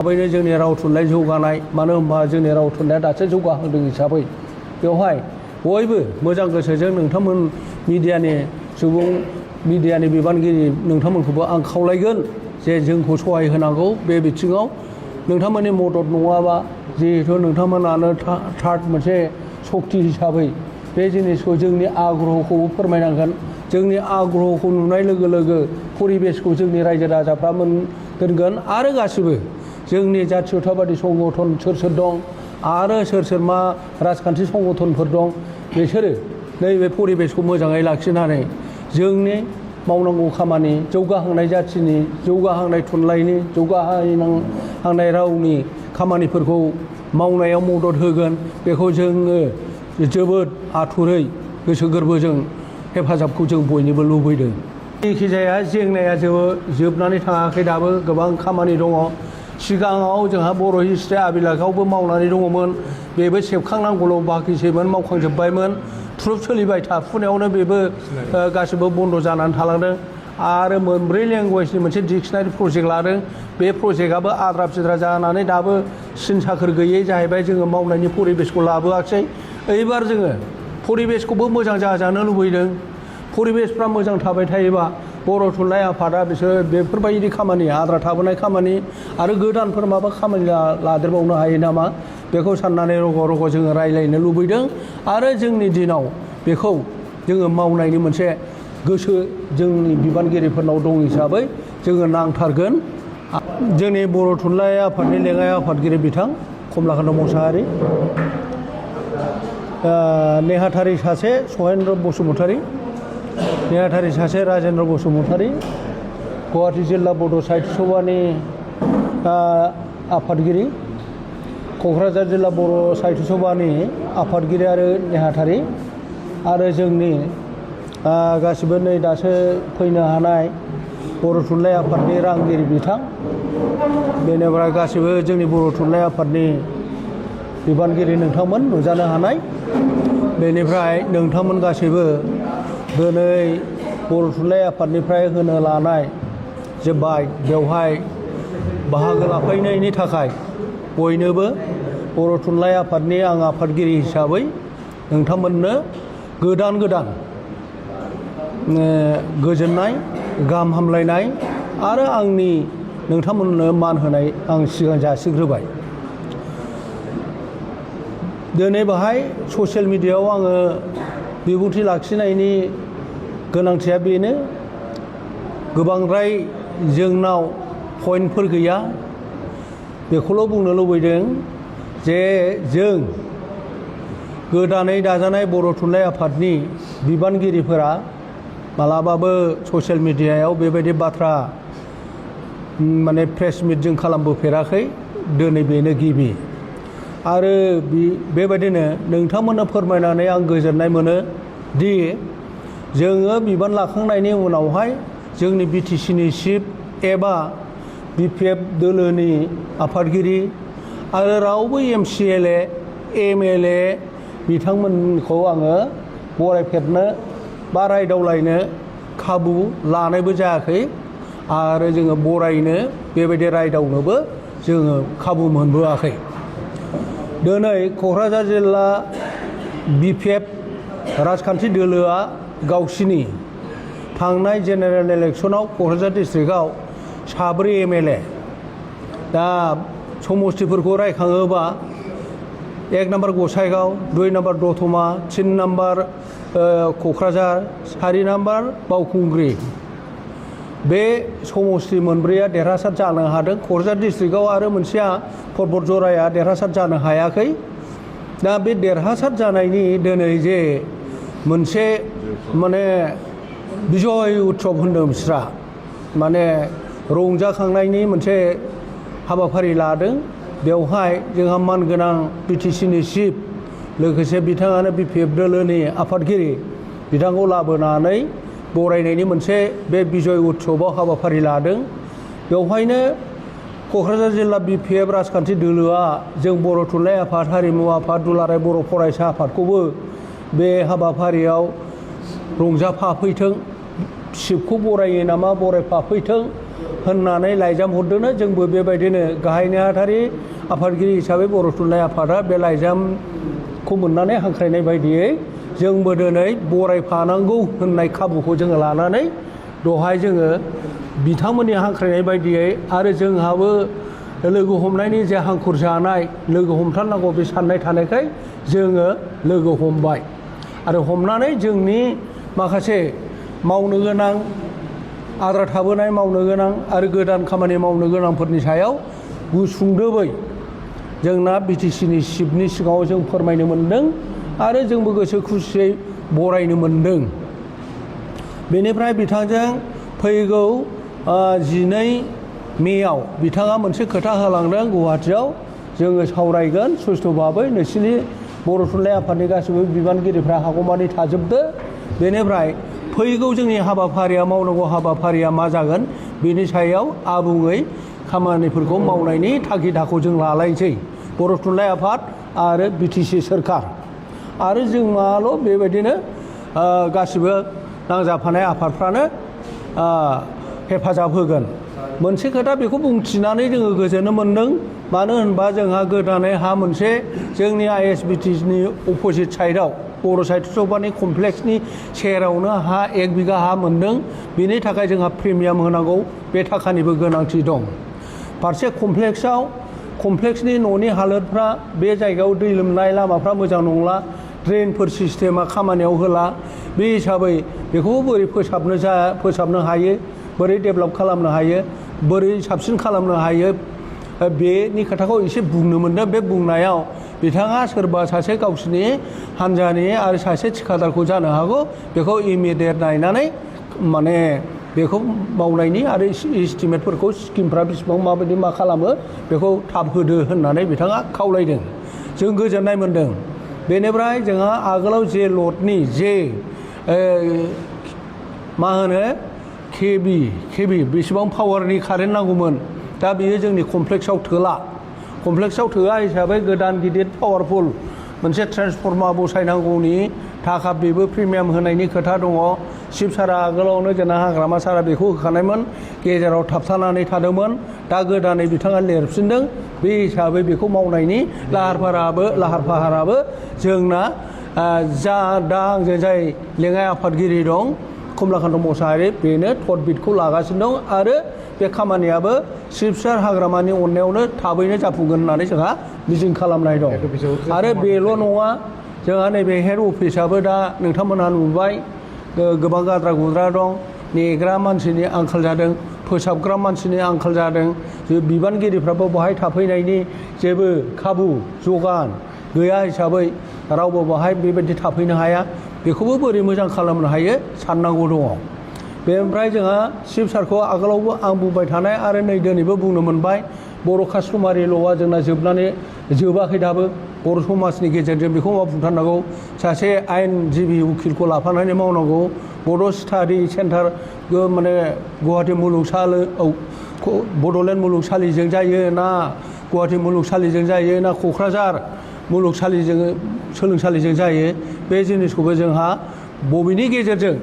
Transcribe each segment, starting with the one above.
थाबैनो जोंनि राव थुनलाइ जौगानाय मानो होनबा जोंनि राव थुनलाइया दासो जौगाहांदों हिसाबै बेवहाय बयबो मोजां गोसोजों नोंथांमोन मिडियानि सुबुं मिडियानि बिबानगिरि नोंथांमोनखौबो आं खावलायगोन जे जोंखौ सहाय होनांगौ बे बिथिङाव नोंथांमोननि मदद नङाबा जिहेथु नोंथांमोनानो थार्ड मोनसे सक्ति हिसाबै बे जिनिसखौ जोंनि आग्रहखौबो फोरमायनांगोन जोंनि आग्रहखौ नुनाय लोगो लोगो परिबेसखौ जोंनि रायजो राजाफ्रा मोनगोन आरो गासिबो जोंनि जातीयताबादि संगठन सोर सोर दं आरो सोर सोर मा राजखान्थि संगठनफोर दं बिसोरो नैबे परिबेसखौ मोजाङै लाखिनानै जोंनि मावनांगौ खामानि जौगाहांनाय जाथिनि जौगाहांनाय थुनलाइनि जौगाहांनाय रावनि खामानिफोरखौ मावनायाव मदद होगोन बेखौ जोङो जोबोद आथुरै गोसो गोरबोजों हेफाजाबखौ जों बयनिबो लुबैदों। जायखिजाया जेंनाया जोबनानै थाङाखै दाबो गोबां खामानि दङ। सिगाङाव जोंहा बर' हिस्ट्रि आबिलाखावबो मावनानै दङमोन बेबो सेबखांनांगौल' बाखिसैमोन मावखांजोब्बायमोन ट्रुप सोलिबाय थाफुनायावनो बेबो गासिबो बन्द' जानानै थालांदों आरो मोनब्रै लेंगुवेजनि मोनसे डिक्सनारि प्रजेक्ट लादों बे प्रजेक्टआबो आद्रा फिद्रा जानानै दाबो सिन साखोर गैयै जाहैबाय जोङो मावनायनि परिबेसखौ लाबोआखिसै एबार जोङो परिबेसखौबो मोजां जाजानो लुबैदों परिबेसफ्रा मोजां थाबाय थायोबा बर' थुनलाइ आफादा बिसोर बेफोरबायदि खामानि आद्रा थाबोनाय खामानि आरो गोदानफोर माबा खामानि लादेरबावनो हायो नामा बेखौ साननानै रग' रग' जोङो रायज्लायनो लुबैदों आरो जोंनि दिनाव बेखौ जोङो मावनायनि मोनसे गोसो जोंनि बिबानगिरिफोरनाव दं हिसाबै जोङो नांथारगोन। जोंनि बर' थुनलाइ आफादनि लेङाइ आफादगिरि बिथां कमलाकान्त मोसाहारि नेहाथारि सासे सहेन्द्र बसुमतारी नेहाथारि सासे राजेन्द्र बसुमतारी गुवाहाटी जिल्ला बड' साहित्य सभानि आफादगिरि क'क्राझार जिल्ला बर' साहित्य सभानि आफादगिरि आरो नेहाथारि आरो जोंनि गासिबो नै दासो फैनो हानाय बर' थुनलाइ आफादनि रांगिरि बिथां बेनिफ्राय गासिबो जोंनि बर' थुनलाइ आफादनि बिबानगिरि नोंथांमोन नुजानो हानाय बेनिफ्राय नोंथांमोन गासैबो दिनै बर' थुनलाइ आफादनिफ्राय होनो लानाय जे बेवहाय बाहागो लाफैनायनि थाखाय बयनोबो बर' थुनलाइ आफादनि आं आफादगिरि हिसाबै नोंथांमोननो गोदान गोजोननाय गाहाम हामलायनाय आरो आंनि नोंथांमोननो मान होनाय आं सिगां जासिग्रोबाय। दिनै बाहाय ससियेल मिडियायाव आङो बिबुंथि लाखिनायनि गोनांथिया बेनो गोबांद्राय जोंनाव पइन्टफोर गैया बेखौल' बुंनो लुबैदों जे जों गोदानै दाजानाय बर' थुनलाइ आफादनि बिबानगिरिफोरा मालाबाबो ससियेल मिडियायाव बेबायदि बाथ्रा माने प्रेस मिट जों खालामबोफेराखै दिनै बेनो गिबि आरो बेबायदिनो नोंथांमोननो फोरमायनानै आं गोजोननाय मोनो दि जोङो बिबान लाखांनायनि उनावहाय जोंनि बिटिसिनि चिफ एबा बिपिएफ दोलोनि आफादगिरि आरो रावबो एमसिएलए एमएलए बिथांमोनखौ आङो बरायफेरनो बा रायदावलायनो खाबु लानायबो जायाखै आरो जोङो बरायनो बेबायदि रायदावनोबो जोङो खाबु मोनबोआखै। दिनै क'क्राझार जिल्ला बिपिएफ राजखान्थि दोलोआ गावसिनि थांनाय जेनेरेल इलेक्सनाव क'क्राझार डिस्ट्रिक्टआव 4 एमएलए दा समस्तिफोरखौ रायखाङोबा 1 नम्बर गसाइगाव 2 नम्बर दतमा 3 नम्बर क'क्राझार 4 नम्बर बावखुंग्रि बे समस्ति मोनब्रैया देरहासार जानो हादों क'क्राझार डिस्ट्रिक्टआव आरो मोनसेया पर्बत जराया देरहासार जानो हायाखै। दा बे देरहासार जानायनि दिनै जे मोनसे माने बिजय उत्सब होनदों बिस्रा माने रंजाखांनायनि मोनसे हाबाफारि लादों बेवहाय जोंहा मानगोनां बिटिसिनि चिफ लोगोसे बिथाङानो बिपिएफ दोलोनि आफादगिरि बिथांखौ लाबोनानै बरायनायनि मोनसे बे बिजय उत्सबआव हाबाफारि लादों। बेवहायनो क'क्राझार जिल्ला बिपिएफ राजखान्थि दोलोआ जों बर' थुनलाइ आफाद हारिमु आफाद दुलाराय बर' फरायसा आफादखौबो बे हाबाफारियाव रंजाफाफैथों चिफखौ बरायो नामा बरायफाफैथों होननानै लाइजाम हरदोंनो जोंबो बेबायदिनो गाहाय नेहाथारि आफादगिरि हिसाबै बर' थुनलाइ आफादा बे लाइजामखौ मोननानै हांख्रायनाय बायदियै जोंबो दिनै बरायफानांगौ होननाय खाबुखौ जोङो लानानै दहाय जोङो बिथांमोननि हांख्रायनाय बायदियै आरो जोंहाबो लोगो हमनायनि जे हांखुर जानाय लोगो हमथारनांगौ बे साननाय थानायखाय जोङो लोगो हमबाय आरो हमनानै जोंनि माखासे मावनो गोनां आद्रा थाबोनाय मावनो गोनां आरो गोदान खामानि मावनो गोनांफोरनि सायाव गुसुंदोबै जोंना बिटिसिनि चिफनि सिगाङाव जों फोरमायनो मोनदों आरो जोंबो गोसो खुसियै बरायनो मोनदों। बेनिफ्राय बिथांजों फैगौ 12 मेआव बिथाङा मोनसे खोथा होलांदों गुवाहाटियाव जोङो सावरायगोन सुस्थ' भाबै नोंसिनि बर' थुनलाइ आफादनि गासैबो बिबानगिरिफ्रा हागौमानि थाजोबदो बेनिफ्राय फैगौ जोंनि हाबाफारिया मावनांगौ हाबाफारिया मा जागोन बेनि सायाव आबुङै खामानिफोरखौ मावनायनि थागिदाखौ जों लालायनोसै बर' थुनलाइ आफाद आरो बिटिसि सोरखार आरो जों माल' बेबायदिनो गासिबो नांजाबफानाय आफादफ्रानो हेफाजाब होगोन। मोनसे खोथा बेखौ बुंथिनानै जोङो गोजोननो मोन्दों मानो होनबा जोंहा गोदानै हा मोनसे जोंनि आइएसबिटिनि अपोजिट साइडआव बर' साहित्य सभानि कमप्लेक्सनि सेरावनो हा 1 बिगा हा मोनदों बेनि थाखाय जोंहा प्रिमियाम होनांगौ बे थाखानिबो गोनांथि दं। फारसे कमप्लेक्सनि न'नि हालोदफ्रा बे जायगायाव दै लोमनाय लामाफ्रा मोजां नंला ड्रेनफोर सिस्टेमा खामानियाव होला बे हिसाबै बेखौबो बोरै फोसाबनो हायो बोरै डेभेलप खालामनो हायो बोरै साबसिन खालामनो हायो बेनि खोथाखौ एसे बुंनो मोनदों। बे बुंनायाव बिथाङा सोरबा सासे गावसिनि हानजानि आरो सासे थिखादारखौ जानो हागौ बेखौ इमिडियेट नायनानै माने बेखौ मावनायनि आरो एस्टिमेटफोरखौ स्किमफ्रा बेसेबां माबायदि मा खालामो बेखौ थाब होदो होननानै बिथाङा खावलायदों जों गोजोननाय मोनदों। बेनिफ्राय जोंहा आगोलाव जे लटनि जे मा होनो केबि बेसेबां पावारनि कारेन्ट नांगौमोन दा बेयो जोंनि कमप्लेक्सआव थोआ हिसाबै गोदान गिदिर पावारफुल मोनसे ट्रेन्सफर्मार बसायनांगौनि थाखा बेबो प्रिमियाम होनायनि खोथा दङ। चिफ सारा आगोलावनो जोंना हाग्रामा सारा बेखौ होखानायमोन गेजेराव थाबथानानै थादोंमोन दा गोदानै बिथाङा लिरफिनदों बे हिसाबै बेखौ मावनायनि लाहार फाहाराबो जोंना दा आंजों जाय लेङाइ आफादगिरि दं कमलाकान्त मोसाहारि बेनो तदबिदखौ लागासिनो दं आरो बे खामानियाबो चिफ सार हाग्रामानि अननायावनो थाबैनो जाफुंगोन होननानै जोंहा मिजिं खालामनाय दं। आरो बेल' नङा जोंहा नैबे हेड अफिसाबो दा नोंथांमोनहा नुबाय गोबां गाद्रा गुद्रा दं नेग्रा मानसिनि आंखाल जादों फोसाबग्रा मानसिनि आंखाल जादों बिबानगिरिफ्राबो बहाय थाफैनायनि जेबो खाबु जगान गैया हिसाबै रावबो बहाय बेबायदि थाफैनो हाया बेखौबो बोरै मोजां खालामनो हायो साननांगौ दङ। बेनिफ्राय जोंहा चिफ सारखौ आगोलावबो आं बुंबाय थानाय आरो नै दिनैबो बुंनो मोनबाय बर' कास्टमारि ल'आ जोंना जोबाखै दाबो बर' समाजनि गेजेरजों बेखौ मावफुंथारनांगौ सासे आयेनजिबि उकिलखौ लाफानानै मावनांगौ बड' स्टाडि सेन्टार माने गुवाहाटि बड'लेण्ड मुलुगसालिजों जायो ना गुवाहाटि मुलुगसालिजों जायो ना क'क्राझार सोलोंसालिजों जायो बे जिनिसखौबो जोंहा बबेनि गेजेरजों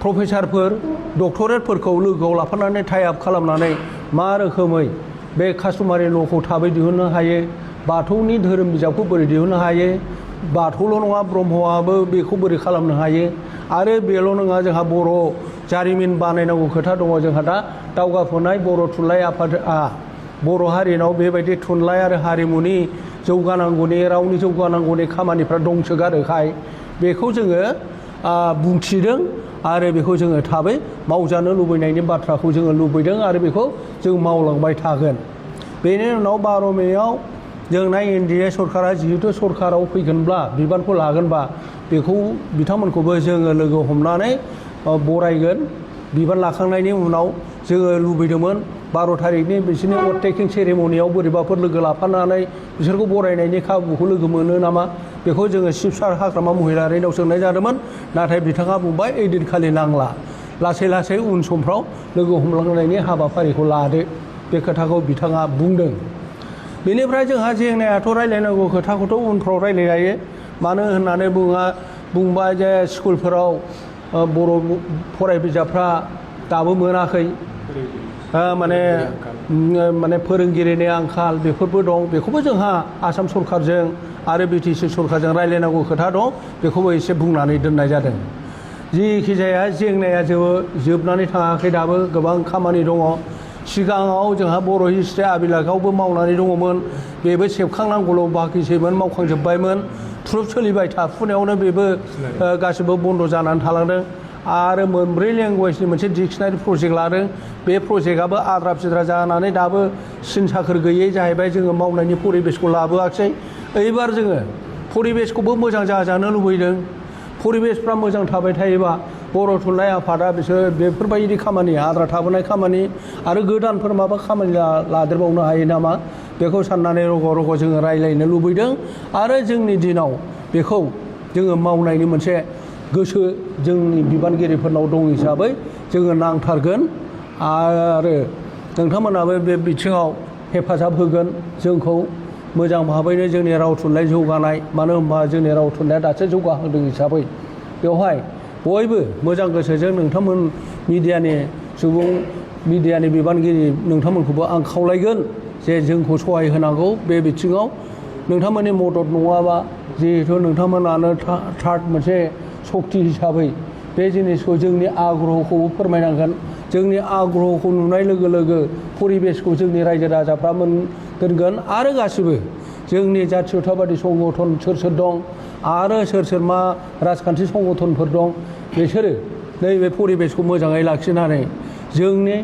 प्रफेसारफोर डक्टरेटफोरखौ लोगोआव लाफानानै टाइ आप खालामनानै मा रोखोमै बे कास्टमारि ल'खौ थाबै दिहुननो हायो बाथौनि धोरोम बिजाबखौ बोरै दिहुननो हायो बाथौल' नङा ब्रह्मआबो बेखौ बोरै खालामनो हायो आरो बेल' नङा जोंहा बर' जारिमिन बानायनांगौ खोथा दङ। जोंहा दा दावगाफुनाय बर' थुनलाइ आफादआ बर' हारिनाव बेबायदि थुनलाइ आरो हारिमुनि जौगानांगौनि रावनि जौगानांगौनि खामानिफ्रा दंसोगारोखाय बेखौ जोङो बुंथिदों आरो बेखौ जोङो थाबै मावजानो लुबैनायनि बाथ्राखौ जोङो लुबैदों आरो बेखौ जों मावलांबाय थागोन। बेनि उनाव 12 मेआव जोंना एनडिए सरकारा जिहेतु सरकाराव फैगोनब्ला बिबानखौ लागोनबा बेखौ बिथांमोनखौबो जोङो लोगो हमनानै बरायगोन। बिबान लाखांनायनि उनाव जोङो लुबैदोंमोन 12 थारिखनि बिसोरनि अथ टेकिं सेरेमनियाव बोरैबाफोर लोगो लाफानानै बिसोरखौ बरायनायनि खाबुखौ लोगो मोनो नामा बेखौ जोङो चिफ सार हाग्रामा महिलारिनाव सोंनाय जादोंमोन नाथाय बिथाङा बुंबाय ओइदिनखालि नांला लासै लासै उन समफ्राव लोगो हमलांनायनि हाबाफारिखौ लादो बे खोथाखौ बिथाङा बुंदों। बेनिफ्राय जोंहा जेंनायाथ' रायलायनांगौ खोथाखौथ' उनफ्राव रायलायजायो मानो होननानै बुंबाय जे स्कुलफोराव बर' फरायबिजाबफ्रा दाबो मोनाखै माने फोरोंगिरिनि आंखाल बेफोरबो दं बेखौबो जोंहा आसाम सरकारजों आरो बिटिसि सरकारजों रायलायनांगौ खोथा दं बेखौबो एसे बुंनानै दोननाय जादों जिखि जाया जेंनाया जोबनानै थाङाखै दाबो गोबां खामानि दङ सिगाङाव जोंहा बर' हिस्ट्रि आबिलागावबो मावनानै दङमोन बेबो सेबखांनांगौल' बाखिसैमोन मावखांजोब्बायमोन ट्रुप सोलिबाय थाफुनायावनो बेबो गासिबो बन्द' जानानै थालांदों आरो मोनब्रै लेंगुवेजनि मोनसे डिक्सनारि प्रजेक्ट लादों बे प्रजेक्टआबो आद्रा फिद्रा जानानै दाबो सिन साखोर गैयै जाहैबाय जोङो मावनायनि परिबेसखौ लाबोआखिसै एबार जोङो परिबेसखौबो मोजां जाजानो लुबैदों परिबेसफ्रा मोजां थाबाय थायोबा बर' थुनलाइ आफादा बिसोर बेफोरबायदि खामानि आद्रा थाबोनाय खामानि आरो गोदानफोर माबा खामानि लादेरबावनो हायो नामा बेखौ साननानै रग' रग' जोङो रायलायनो लुबैदों आरो जोंनि दिनाव बेखौ जोङो मावनायनि मोनसे गोसो जोंनि बिबानगिरिफोरनाव दं हिसाबै जोङो नांथारगोन आरो नोंथांमोनाबो बे बिथिङाव हेफाजाब होगोन जोंखौ मोजां भाबैनो जोंनि राव थुनलाइ जौगानाय मानो होनबा जोंनि राव थुनलाइया दासो जौगाहांदों हिसाबै बेवहाय बयबो मोजां गोसोजों नोंथांमोन मिडियानि सुबुं मिडियानि बिबानगिरि नोंथांमोनखौबो आं खावलायगोन जे जोंखौ सहाय होनांगौ बे बिथिङाव नोंथांमोननि मदद नङाबा जिहेथु नोंथांमोनानो थार्ड मोनसे सक्ति हिसाबै बे जिनिसखौ जोंनि आग्रहखौबो फोरमायनांगोन जोंनि आग्रहखौ नुनाय लोगो लोगो परिबेसखौ जोंनि रायजो राजाफ्रा दोनगोन आरो गासिबो जोंनि जातीयताबादि संगठन सोर सोर दं आरो सोर सोर मा राजखान्थि संगठनफोर दं बिसोरो नैबे परिबेसखौ मोजाङै लाखिनानै जोंनि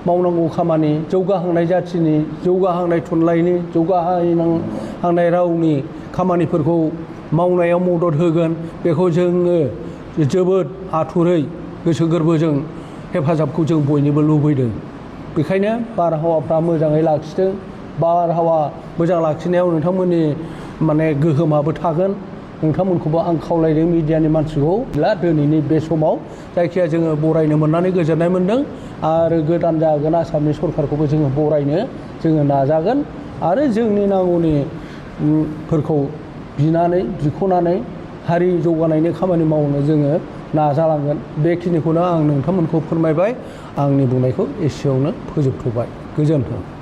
मावनांगौ खामानि जौगाहांनाय जाथिनि जौगाहांनाय थुनलाइनि जौगाहांनाय रावनि खामानिफोरखौ मावनायाव मदद होगोन बेखौ जोङो जोबोद आथुरै गोसो गोरबोजों हेफाजाबखौ जों बयनिबो लुबैदों बेखायनो बारहावाफ्रा मोजाङै लाखिदों बारहावा मोजां लाखिनायाव नोंथांमोननि माने गोहोमाबो थागोन नोंथांमोनखौबो आं खावलायदों मिडियानि मानसिखौ दिनैनि बे समाव जायखिया जोङो बरायनो मोननानै गोजोननाय मोनदों आरो गोदान जागोन आसामनि सरकारखौबो जोङो बरायनो जोङो नाजागोन आरो जोंनि नांगौनि फोरखौ बिनानै बिख'नानै हारि जौगानायनि खामानि मावनो जोङो नाजालांगोन बेखिनिखौनो आं नोंथांमोनखौ फोरमायबाय आंनि बुंनायखौ एसेयावनो फोजोबथ'बाय गोजोन्थों